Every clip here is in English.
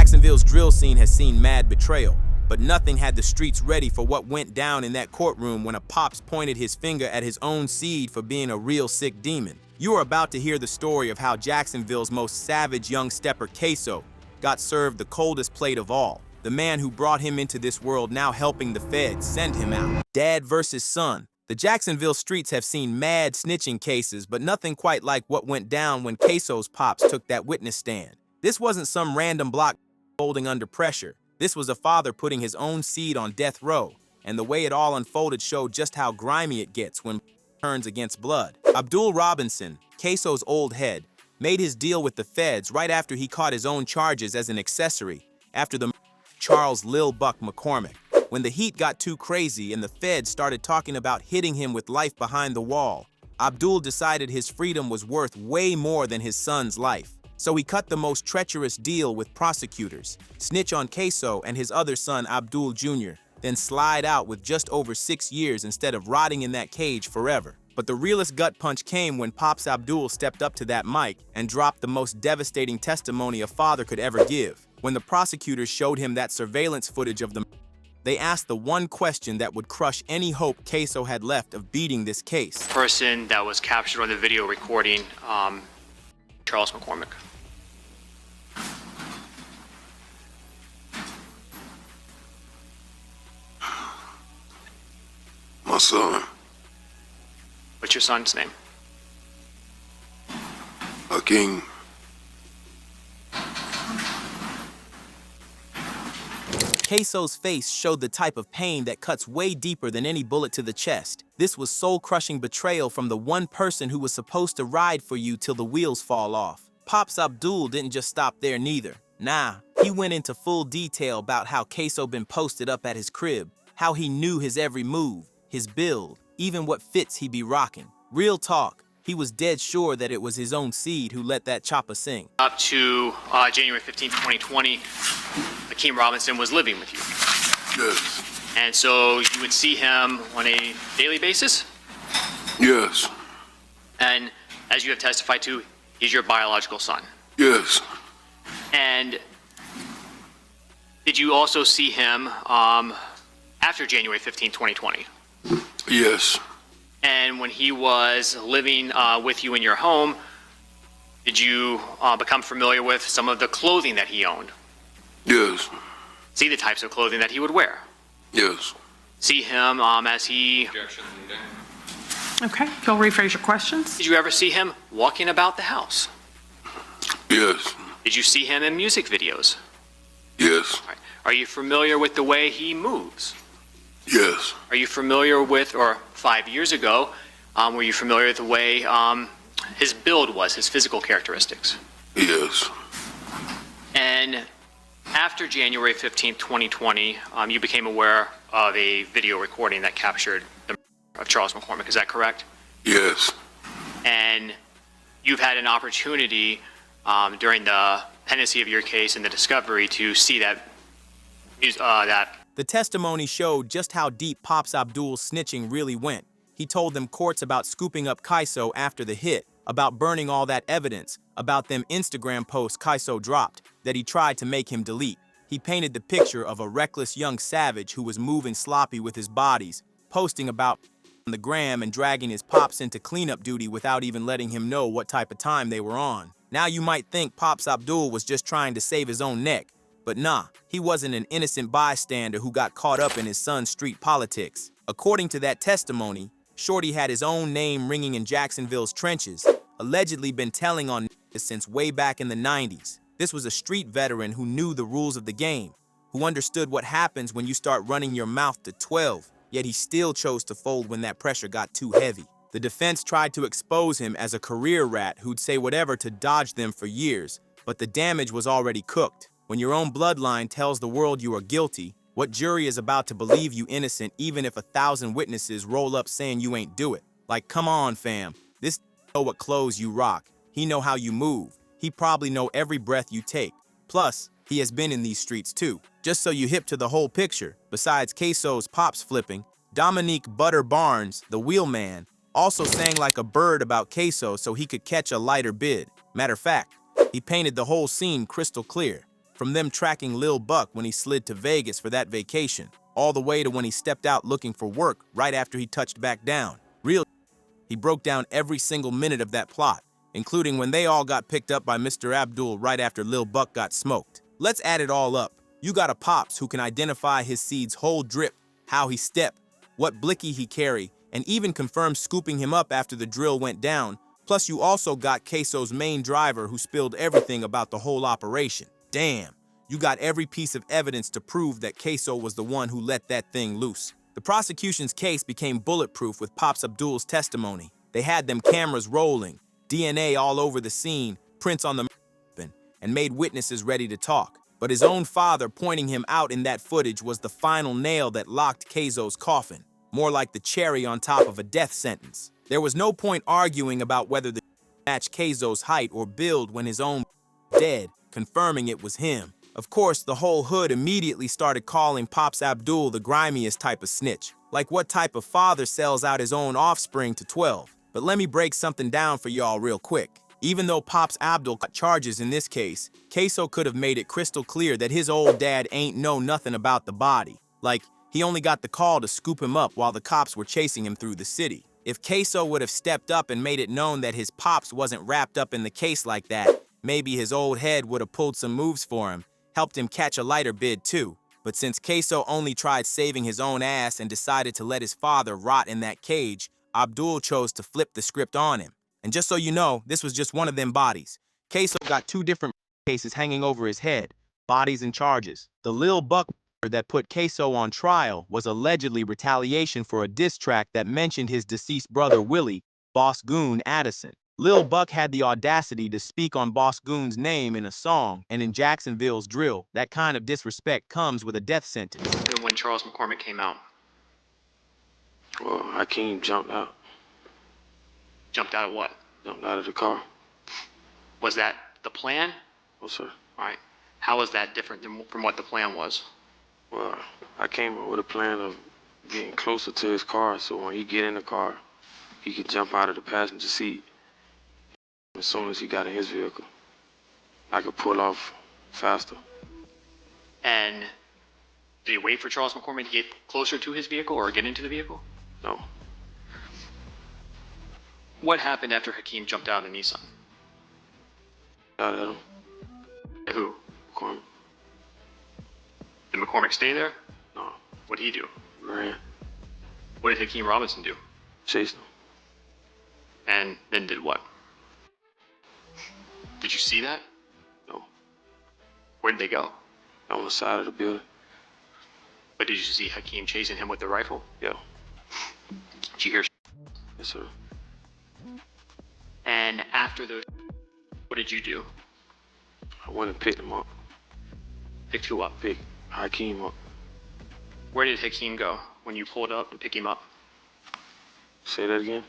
Jacksonville's drill scene has seen mad betrayal, but nothing had the streets ready for what went down in that courtroom when a pops pointed his finger at his own seed for being a real sick demon. You are about to hear the story of how Jacksonville's most savage young stepper, Ksoo, got served the coldest plate of all. The man who brought him into this world now helping the feds send him out. Dad versus son. The Jacksonville streets have seen mad snitching cases, but nothing quite like what went down when Ksoo's pops took that witness stand. This wasn't some random block folding under pressure. This was a father putting his own seed on death row, and the way it all unfolded showed just how grimy it gets when turns against blood. Abdul Robinson, Ksoo's old head, made his deal with the feds right after he caught his own charges as an accessory after the Charles Lil Buck McCormick. When the heat got too crazy and the feds started talking about hitting him with life behind the wall, Abdul decided his freedom was worth way more than his son's life. So he cut the most treacherous deal with prosecutors, snitch on Ksoo and his other son Abdul Jr., then slide out with just over 6 years instead of rotting in that cage forever. But the realest gut punch came when Pops Abdul stepped up to that mic and dropped the most devastating testimony a father could ever give. When the prosecutors showed him that surveillance footage of the they asked the one question that would crush any hope Ksoo had left of beating this case. The person that was captured on the video recording, Charles McCormick. My son. What's your son's name? Hakeem. Ksoo's face showed the type of pain that cuts way deeper than any bullet to the chest. This was soul-crushing betrayal from the one person who was supposed to ride for you till the wheels fall off. Pops Abdul didn't just stop there neither. Nah, he went into full detail about how Ksoo been posted up at his crib, how he knew his every move, his build, even what fits he be rocking. Real talk, he was dead sure that it was his own seed who let that chopper sing. Up to January 15th, 2020, Hakeem Robinson was living with you. Yes. And so you would see him on a daily basis? Yes. And as you have testified to, he's your biological son. Yes. And did you also see him after January 15th, 2020? Yes. And when he was living with you in your home, did you become familiar with some of the clothing that he owned? Yes. See the types of clothing that he would wear? Yes. See him as he... Objection leading. Okay, if you'll rephrase your questions. Did you ever see him walking about the house? Yes. Did you see him in music videos? Yes. All right. Are you familiar with the way he moves? Yes. Are you familiar with, or 5 years ago, were you familiar with the way his build was, his physical characteristics? Yes. And after January 15th, 2020, you became aware of a video recording that captured the murder of Charles McCormick, is that correct? Yes. And you've had an opportunity during the pendency of your case and the discovery to see that The testimony showed just how deep Pops Abdul's snitching really went. He told them courts about scooping up Ksoo after the hit, about burning all that evidence, about them Instagram posts Ksoo dropped that he tried to make him delete. He painted the picture of a reckless young savage who was moving sloppy with his bodies, posting about on the gram and dragging his pops into cleanup duty without even letting him know what type of time they were on. Now you might think Pops Abdul was just trying to save his own neck, but nah, he wasn't an innocent bystander who got caught up in his son's street politics. According to that testimony, Shorty had his own name ringing in Jacksonville's trenches, allegedly been telling on since way back in the 90s. This was a street veteran who knew the rules of the game, who understood what happens when you start running your mouth to 12, yet he still chose to fold when that pressure got too heavy. The defense tried to expose him as a career rat who'd say whatever to dodge them for years, but the damage was already cooked. When your own bloodline tells the world you are guilty, what jury is about to believe you innocent even if 1,000 witnesses roll up saying you ain't do it? Like, come on, fam. This know what clothes you rock. He know how you move. He probably know every breath you take. Plus, he has been in these streets too. Just so you hip to the whole picture, besides Ksoo's pops flipping, Dominique Butter Barnes, the wheelman, also sang like a bird about Ksoo so he could catch a lighter bid. Matter of fact, he painted the whole scene crystal clear. From them tracking Lil Buck when he slid to Vegas for that vacation, all the way to when he stepped out looking for work right after he touched back down. He broke down every single minute of that plot, including when they all got picked up by Mr. Abdul right after Lil Buck got smoked. Let's add it all up. You got a pops who can identify his seed's whole drip, how he stepped, what blicky he carry, and even confirm scooping him up after the drill went down. Plus you also got Ksoo's main driver who spilled everything about the whole operation. Damn, you got every piece of evidence to prove that Ksoo was the one who let that thing loose. The prosecution's case became bulletproof with Pops Abdul's testimony. They had them cameras rolling, DNA all over the scene, prints on the weapon, and made witnesses ready to talk. But his own father pointing him out in that footage was the final nail that locked Ksoo's coffin, more like the cherry on top of a death sentence. There was no point arguing about whether the matched Ksoo's height or build when his own dead, confirming it was him. Of course, the whole hood immediately started calling Pops Abdul the grimiest type of snitch. Like what type of father sells out his own offspring to 12? But let me break something down for y'all real quick. Even though Pops Abdul got charges in this case, Ksoo could have made it crystal clear that his old dad ain't know nothing about the body. Like, he only got the call to scoop him up while the cops were chasing him through the city. If Ksoo would have stepped up and made it known that his pops wasn't wrapped up in the case like that, maybe his old head would have pulled some moves for him, helped him catch a lighter bid too. But since Ksoo only tried saving his own ass and decided to let his father rot in that cage, Abdul chose to flip the script on him. And just so you know, this was just one of them bodies. Ksoo got two different cases hanging over his head, bodies and charges. The Lil Buck that put Ksoo on trial was allegedly retaliation for a diss track that mentioned his deceased brother Willie, Boss Goon Addison. Lil Buck had the audacity to speak on Boss Goon's name in a song, and in Jacksonville's drill, that kind of disrespect comes with a death sentence. And when Charles McCormick came out? Well, Hakeem jumped out. Jumped out of what? Jumped out of the car. Was that the plan? Oh, sir. All right. How was that different from what the plan was? Well, I came up with a plan of getting closer to his car so when he get in the car, he could jump out of the passenger seat. As soon as he got in his vehicle, I could pull off faster. And did he wait for Charles McCormick to get closer to his vehicle or get into the vehicle? No. What happened after Hakeem jumped out of the Nissan? Shot at him. Who? McCormick. Did McCormick stay there? No. What'd he do? Ran. What did Hakeem Robinson do? Chased him. And then did what? Did you see that? No. Where did they go? On the side of the building. But did you see Hakeem chasing him with the rifle? Yeah. Did you hear? Yes, sir. And after those, what did you do? I went and picked him up. Picked who up? Picked Hakeem up. Where did Hakeem go when you pulled up to pick him up? Say that again?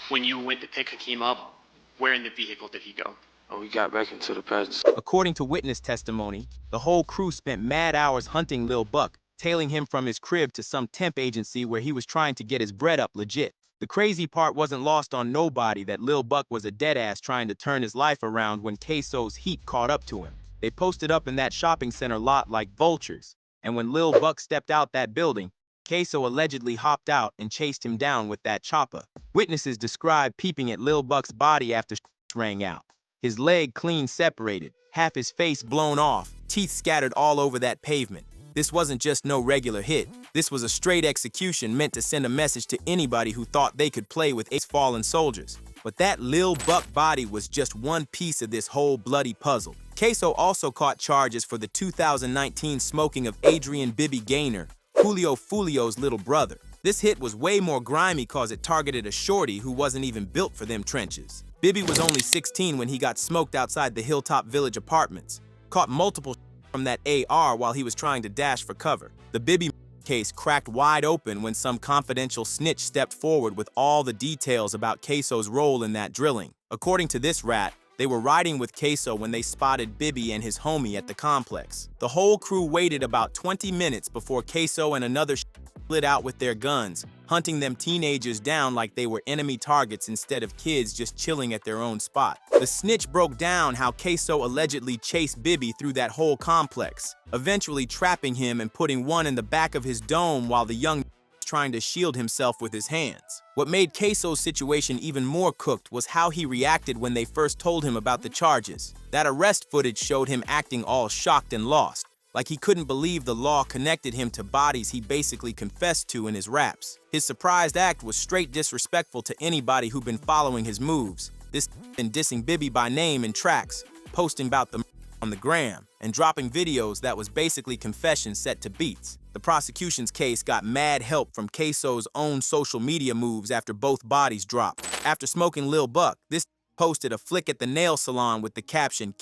When you went to pick Hakeem up, where in the vehicle did he go? Oh, he got back into the passenger. According to witness testimony, the whole crew spent mad hours hunting Lil Buck, tailing him from his crib to some temp agency where he was trying to get his bread up legit. The crazy part wasn't lost on nobody that Lil Buck was a deadass trying to turn his life around when Ksoo's heat caught up to him. They posted up in that shopping center lot like vultures, and when Lil Buck stepped out that building, Ksoo allegedly hopped out and chased him down with that chopper. Witnesses described peeping at Lil Buck's body after rang out. His leg clean separated, half his face blown off, teeth scattered all over that pavement. This wasn't just no regular hit. This was a straight execution meant to send a message to anybody who thought they could play with eight fallen soldiers. But that Lil Buck body was just one piece of this whole bloody puzzle. Ksoo also caught charges for the 2019 smoking of Adrian Bibby Gaynor, Julio Fulio's little brother. This hit was way more grimy cause it targeted a shorty who wasn't even built for them trenches. Bibby was only 16 when he got smoked outside the Hilltop Village apartments. Caught multiple from that AR while he was trying to dash for cover. The Bibby case cracked wide open when some confidential snitch stepped forward with all the details about Ksoo's role in that drilling. According to this rat, they were riding with Ksoo when they spotted Bibby and his homie at the complex. The whole crew waited about 20 minutes before Ksoo and another split out with their guns, hunting them teenagers down like they were enemy targets instead of kids just chilling at their own spot. The snitch broke down how Ksoo allegedly chased Bibby through that whole complex, eventually trapping him and putting one in the back of his dome while the young was trying to shield himself with his hands. What made Ksoo's situation even more cooked was how he reacted when they first told him about the charges. That arrest footage showed him acting all shocked and lost, like he couldn't believe the law connected him to bodies he basically confessed to in his raps. His surprised act was straight disrespectful to anybody who'd been following his moves. This been dissing Bibby by name in tracks, posting about them on the gram, and dropping videos that was basically confessions set to beats. The prosecution's case got mad help from Ksoo's own social media moves after both bodies dropped. After smoking Lil Buck, this posted a flick at the nail salon with the caption,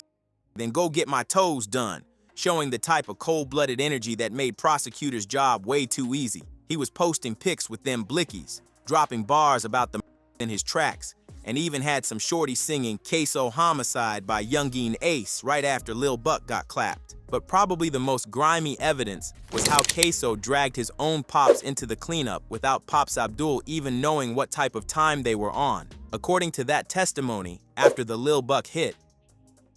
"Then go get my toes done," showing the type of cold-blooded energy that made prosecutors' job way too easy. He was posting pics with them blickies, dropping bars about the in his tracks, and even had some shorty singing Ksoo Homicide by Youngeen Ace right after Lil Buck got clapped. But probably the most grimy evidence was how Ksoo dragged his own pops into the cleanup without Pops Abdul even knowing what type of time they were on. According to that testimony, after the Lil Buck hit,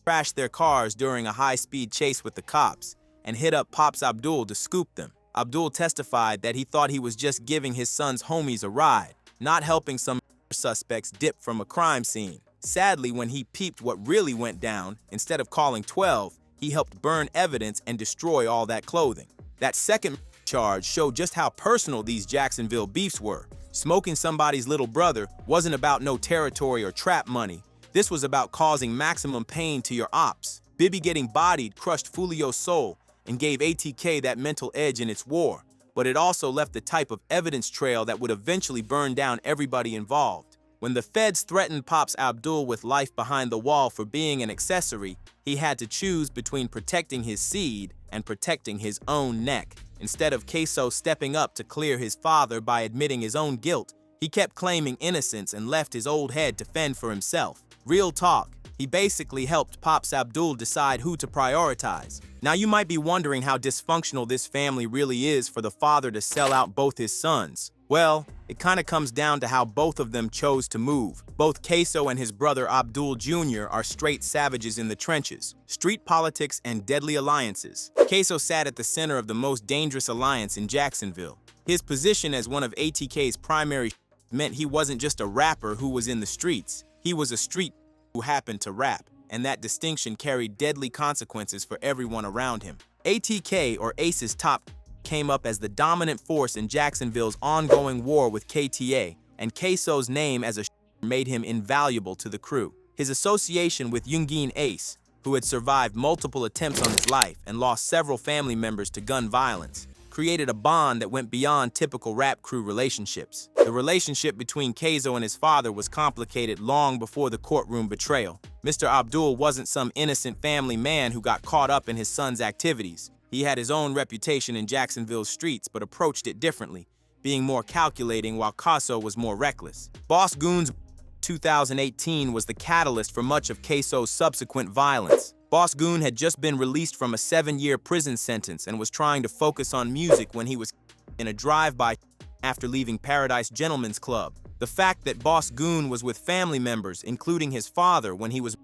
crashed their cars during a high-speed chase with the cops and hit up Pops Abdul to scoop them. Abdul testified that he thought he was just giving his son's homies a ride, not helping some suspects dip from a crime scene. Sadly, when he peeped what really went down, instead of calling 12, he helped burn evidence and destroy all that clothing. That second charge showed just how personal these Jacksonville beefs were. Smoking somebody's little brother wasn't about no territory or trap money. This was about causing maximum pain to your ops. Bibby getting bodied crushed Fulio's soul and gave ATK that mental edge in its war, but it also left the type of evidence trail that would eventually burn down everybody involved. When the feds threatened Pops Abdul with life behind the wall for being an accessory, he had to choose between protecting his seed and protecting his own neck. Instead of Ksoo stepping up to clear his father by admitting his own guilt, he kept claiming innocence and left his old head to fend for himself. Real talk, he basically helped Pops Abdul decide who to prioritize. Now you might be wondering how dysfunctional this family really is for the father to sell out both his sons. Well, it kind of comes down to how both of them chose to move. Both Ksoo and his brother Abdul Jr. are straight savages in the trenches, street politics and deadly alliances. Ksoo sat at the center of the most dangerous alliance in Jacksonville. His position as one of ATK's primary meant he wasn't just a rapper who was in the streets. He was a street who happened to rap, and that distinction carried deadly consequences for everyone around him. ATK, or Ace's top, came up as the dominant force in Jacksonville's ongoing war with KTA, and Ksoo's name as a made him invaluable to the crew. His association with Youngeen Ace, who had survived multiple attempts on his life and lost several family members to gun violence, created a bond that went beyond typical rap crew relationships. The relationship between Ksoo and his father was complicated long before the courtroom betrayal. Mr. Abdul wasn't some innocent family man who got caught up in his son's activities. He had his own reputation in Jacksonville's streets, but approached it differently, being more calculating while Ksoo was more reckless. Boss Goon's 2018 was the catalyst for much of Ksoo's subsequent violence. Boss Goon had just been released from a 7-year prison sentence and was trying to focus on music when he was in a drive-by after leaving Paradise Gentlemen's Club. The fact that Boss Goon was with family members, including his father, when he was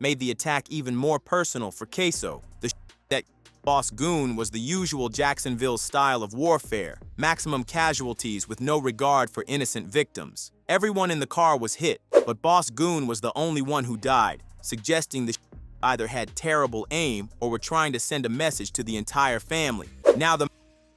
made the attack even more personal for Ksoo. The that Boss Goon was the usual Jacksonville style of warfare, maximum casualties with no regard for innocent victims. Everyone in the car was hit, but Boss Goon was the only one who died, suggesting the either had terrible aim or were trying to send a message to the entire family. Now the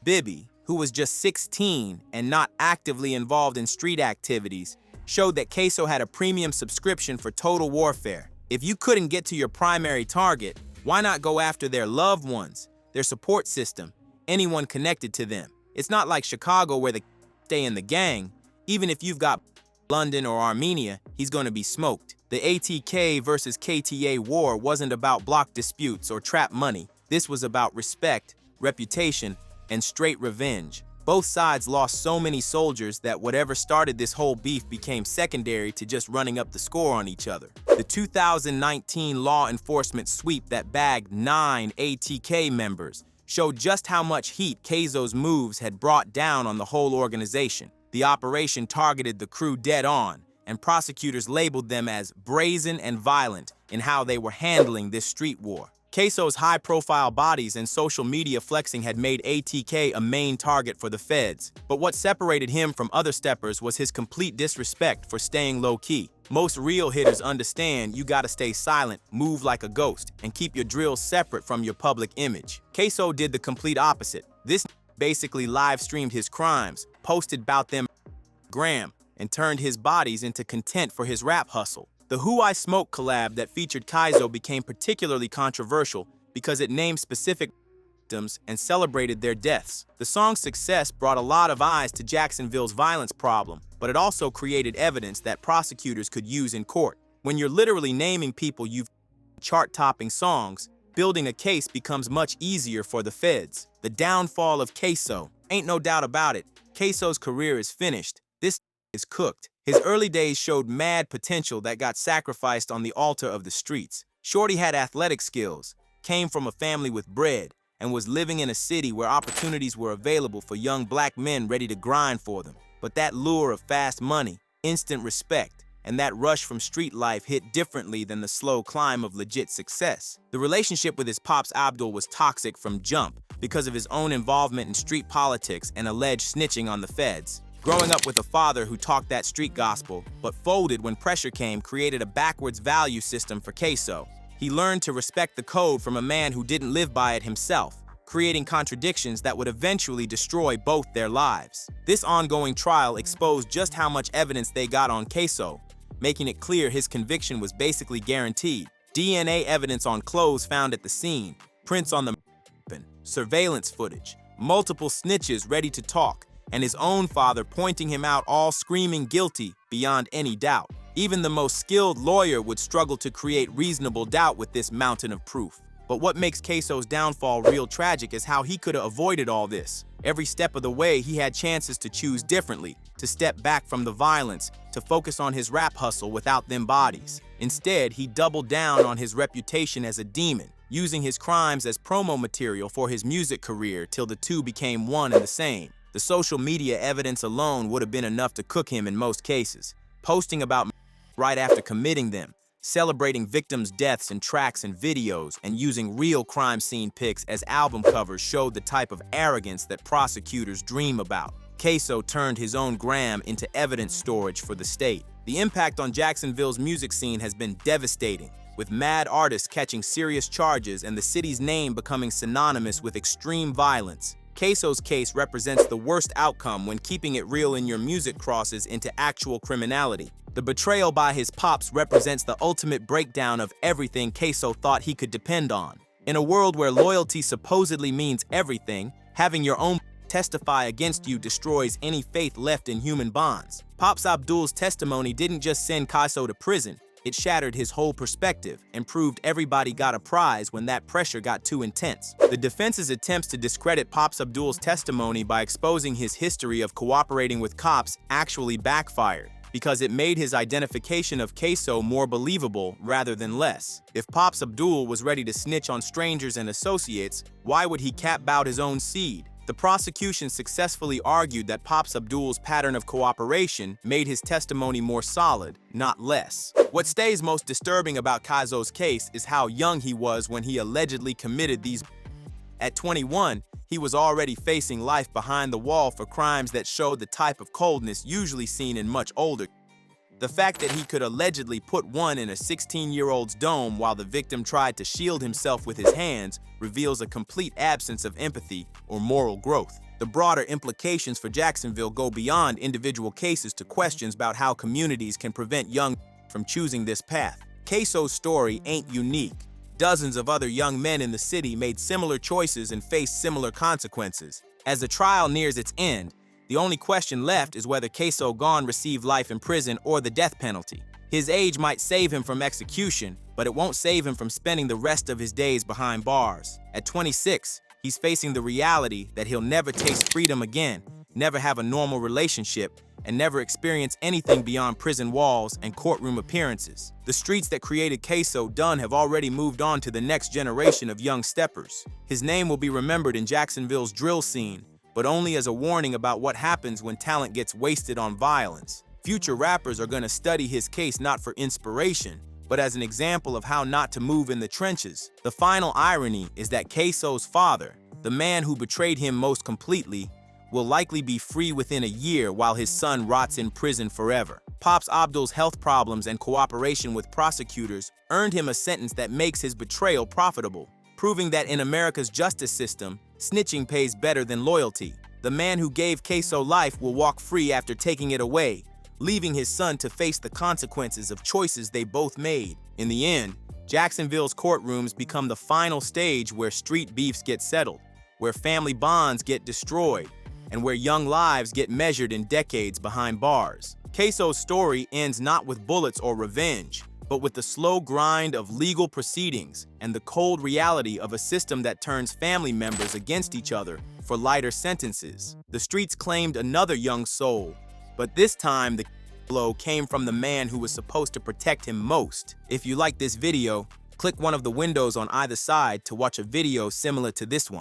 Bibby, who was just 16 and not actively involved in street activities, showed that Ksoo had a premium subscription for Total Warfare. If you couldn't get to your primary target, why not go after their loved ones, their support system, anyone connected to them? It's not like Chicago where they stay in the gang. Even if you've got London or Armenia, he's going to be smoked. The ATK versus KTA war wasn't about block disputes or trap money. This was about respect, reputation, and straight revenge. Both sides lost so many soldiers that whatever started this whole beef became secondary to just running up the score on each other. The 2019 law enforcement sweep that bagged 9 ATK members showed just how much heat Ksoo's moves had brought down on the whole organization. The operation targeted the crew dead on, and prosecutors labeled them as brazen and violent in how they were handling this street war. Ksoo's high-profile bodies and social media flexing had made ATK a main target for the feds, but what separated him from other steppers was his complete disrespect for staying low-key. Most real hitters understand you gotta stay silent, move like a ghost, and keep your drills separate from your public image. Ksoo did the complete opposite. This basically live-streamed his crimes, posted about them gram, and turned his bodies into content for his rap hustle. The Who I Smoke collab that featured Ksoo became particularly controversial because it named specific victims and celebrated their deaths. The song's success brought a lot of eyes to Jacksonville's violence problem, but it also created evidence that prosecutors could use in court. When you're literally naming people you've chart-topping songs, building a case becomes much easier for the feds. The downfall of Ksoo. Ain't no doubt about it. Ksoo's career is finished. This is cooked. His early days showed mad potential that got sacrificed on the altar of the streets. Shorty had athletic skills, came from a family with bread, and was living in a city where opportunities were available for young black men ready to grind for them. But that lure of fast money, instant respect, and that rush from street life hit differently than the slow climb of legit success. The relationship with his pops Abdul was toxic from jump because of his own involvement in street politics and alleged snitching on the feds. Growing up with a father who talked that street gospel, but folded when pressure came, created a backwards value system for Ksoo. He learned to respect the code from a man who didn't live by it himself, creating contradictions that would eventually destroy both their lives. This ongoing trial exposed just how much evidence they got on Ksoo, making it clear his conviction was basically guaranteed. DNA evidence on clothes found at the scene, prints on the weapon, surveillance footage, multiple snitches ready to talk, and his own father pointing him out, all screaming guilty beyond any doubt. Even the most skilled lawyer would struggle to create reasonable doubt with this mountain of proof. But what makes Ksoo's downfall real tragic is how he could have avoided all this. Every step of the way, he had chances to choose differently, to step back from the violence, to focus on his rap hustle without them bodies. Instead, he doubled down on his reputation as a demon, using his crimes as promo material for his music career till the two became one and the same. The social media evidence alone would have been enough to cook him in most cases. Posting about right after committing them, celebrating victims' deaths in tracks and videos, and using real crime scene pics as album covers showed the type of arrogance that prosecutors dream about. Ksoo turned his own gram into evidence storage for the state. The impact on Jacksonville's music scene has been devastating, with mad artists catching serious charges and the city's name becoming synonymous with extreme violence. Ksoo's case represents the worst outcome when keeping it real in your music crosses into actual criminality. The betrayal by his pops represents the ultimate breakdown of everything Ksoo thought he could depend on. In a world where loyalty supposedly means everything, having your own testify against you destroys any faith left in human bonds. Pops Abdul's testimony didn't just send Ksoo to prison, it shattered his whole perspective and proved everybody got a prize when that pressure got too intense. The defense's attempts to discredit Pops Abdul's testimony by exposing his history of cooperating with cops actually backfired, because it made his identification of Ksoo more believable rather than less. If Pops Abdul was ready to snitch on strangers and associates, why would he cap out his own seed? The prosecution successfully argued that Pops Abdul's pattern of cooperation made his testimony more solid, not less. What stays most disturbing about Ksoo's case is how young he was when he allegedly committed these. At 21, he was already facing life behind the wall for crimes that showed the type of coldness usually seen in much older. The fact that he could allegedly put one in a 16-year-old's dome while the victim tried to shield himself with his hands reveals a complete absence of empathy or moral growth. The broader implications for Jacksonville go beyond individual cases to questions about how communities can prevent young from choosing this path. Ksoo's story ain't unique. Dozens of other young men in the city made similar choices and faced similar consequences. As the trial nears its end, the only question left is whether Ksoo Gone received life in prison or the death penalty. His age might save him from execution, but it won't save him from spending the rest of his days behind bars. At 26, he's facing the reality that he'll never taste freedom again, never have a normal relationship, and never experience anything beyond prison walls and courtroom appearances. The streets that created Ksoo Dunn have already moved on to the next generation of young steppers. His name will be remembered in Jacksonville's drill scene, but only as a warning about what happens when talent gets wasted on violence. Future rappers are gonna study his case not for inspiration, but as an example of how not to move in the trenches. The final irony is that Ksoo's father, the man who betrayed him most completely, will likely be free within a year while his son rots in prison forever. Pops Abdul's health problems and cooperation with prosecutors earned him a sentence that makes his betrayal profitable, proving that in America's justice system, snitching pays better than loyalty. The man who gave Ksoo life will walk free after taking it away, leaving his son to face the consequences of choices they both made. In the end, Jacksonville's courtrooms become the final stage where street beefs get settled, where family bonds get destroyed, and where young lives get measured in decades behind bars. Ksoo's story ends not with bullets or revenge, but with the slow grind of legal proceedings and the cold reality of a system that turns family members against each other for lighter sentences. The streets claimed another young soul, but this time the blow came from the man who was supposed to protect him most. If you like this video, click one of the windows on either side to watch a video similar to this one.